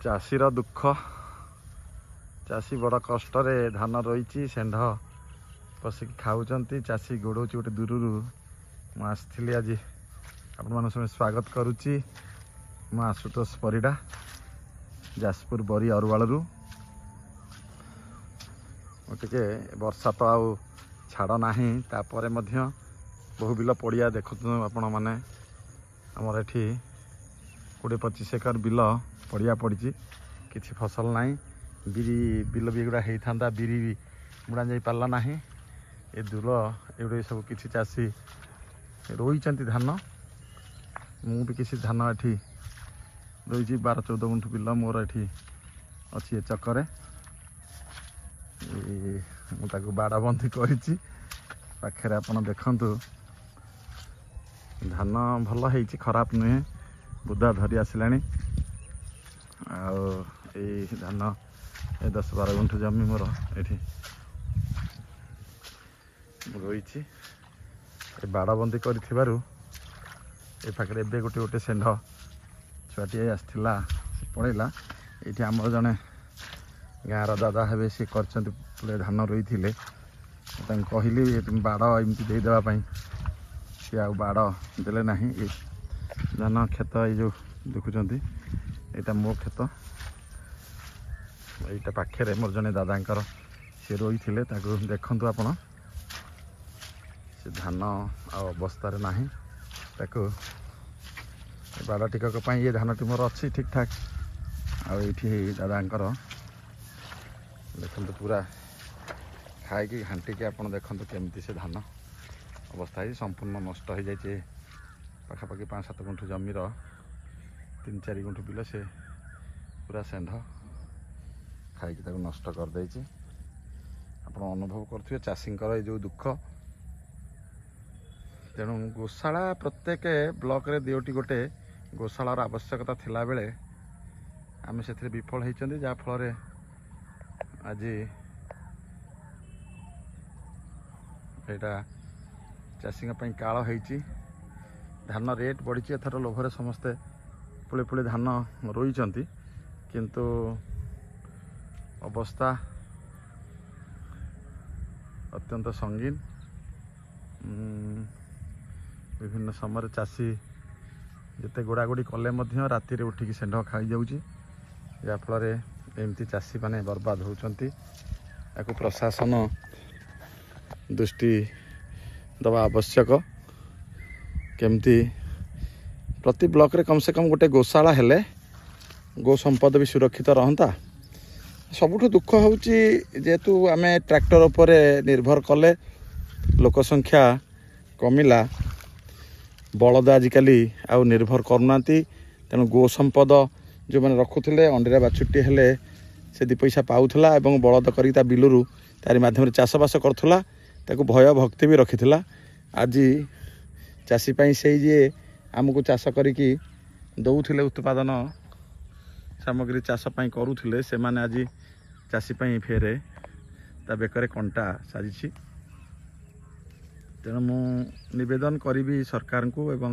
चाषीर दुख चाषी बड़ कष्ट धान रही शेंढ पशिकी खाऊँच चाषी गोड़े गोटे दूर मुझे आज आपण सब स्वागत करुच्ची मैं आशुतोष परिडा जाजपुर बरी अरुवालू टे वर्षा तो आउ छाड़ ना बहु बिल पड़िया देखु आपण मैंने आमर एठी 20-25 एकर बिल पड़िया पड़ी किसी फसल ना बिरी बिल भी एगुड़ा होता बिरी बुड़ा जा पारा ना ये दूर एगुड़ा सब किसी चाषी रही धान मु भी किसी धान एठी रही 12-14 गुंठ बिल मोर एठी अच्छी चक्कर मुझे बाड़ बंदी करी पाखे आप देखु धान भल है खराब नुहे बुधा धरी आसला धान 10-12 गुंठ जमी मोर ये रही बाड़बंदी कर पाखे गोटे गोटे शेंढ छुआटे आसला पड़ेगा ये आम जड़े गाँव दादा हे सी कर धान रही थे कहली बाड़ एमती देदेवाई सी आ बाड़ देले ना धान खेत ये देखुं यहाँ मो खेत यहाँ पाखे मोर जड़े दादा सी रही थे देखु आपण से धान अवस्था ना बाड़ टिकक ये धान टी मोर अच्छी ठीक ठाक आई दादा देखो पूरा खाई घाटिकी आप देखु केमती से धान अवस्था है संपूर्ण नष्ट हो जाए पाखापाखि 5-7 गुंठ जमीर 3-4 गुंठ बिल से पूरा शेंढ खाई नष्ट करदे आप अनुभव करुवे चाषी जो दुख तेणु गोशाला प्रत्येक ब्लॉक रे 2टी गोटे गोशालार आवश्यकता थिला बेले आम से विफल होती जहाँफल आज यहाँ चाषी काल होती धान रेट बढ़ी एथर लोभर समस्ते पुले पुले धान रोई किंतु अवस्था अत्यंत संगीन विभिन्न समय चाषी जिते गोड़ागोड़ी कले राति उठिकी शेंढ खाई जाऊँगी जहाँफल एमती चाषी माने बर्बाद होती प्रशासन दृष्टि दवा आवश्यक केमती प्रति ब्लॉक रे कम से कम गोटे गोशाला हेले गो संपद भी सुरक्षित रहता सबुठ दुख हूँ जेहेतु आम ट्रैक्टर उपर निर्भर कले लोक संख्या कमिला बलद आजिकली आउ निर्भर करना तेणु गो संपद जो मैंने रखुले अंडा बाछुटी हेले से 2 पैसा पाऊला और बलद कर बिलू तारी मध्यम चाषबास करूला ताको भय भक्ति भी रखी आज चाषी से जे आमको चाष करी दौले उत्पादन सामग्री चाषपाई करुले से माने आज चाषी फेरे ता बेकर कंटा साजी तेणु मु निवेदन करी सरकार को एवं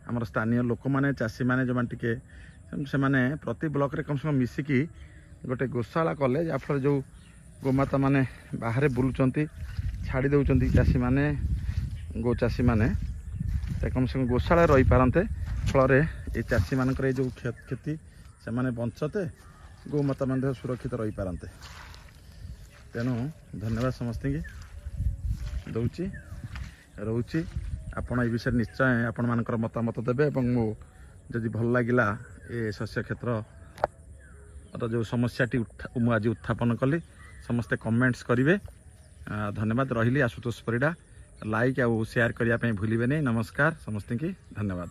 आमर स्थानीय लोक मैंने चाषी मैंने जो टे से माने प्रति ब्लॉक रे कम से कम मिसिकी गोटे गोशाला कले जहाँफल जो गोमाता माने बाहर बुलूंट छाड़ी दौरान चाषी मैंने गो चाषी मैंने कम से कम गोशाला रही पारते फल ये चाषी मान जो क्षति से माने बंचते गोमाता मान सुरक्षित रही पारते तेणु धन्यवाद समस्त की दौची रोची आपण ये विषय निश्चय आपण मान मतामत देवे जदि भल लगिला ये शस्य क्षेत्र जो समस्याटी आज उत्थापन कली समस्ते कमेंट्स करेंगे धन्यवाद रही आशुतोष परिडा लाइक आउ शेयर करने भूलिए नहीं नमस्कार समस्त की धन्यवाद।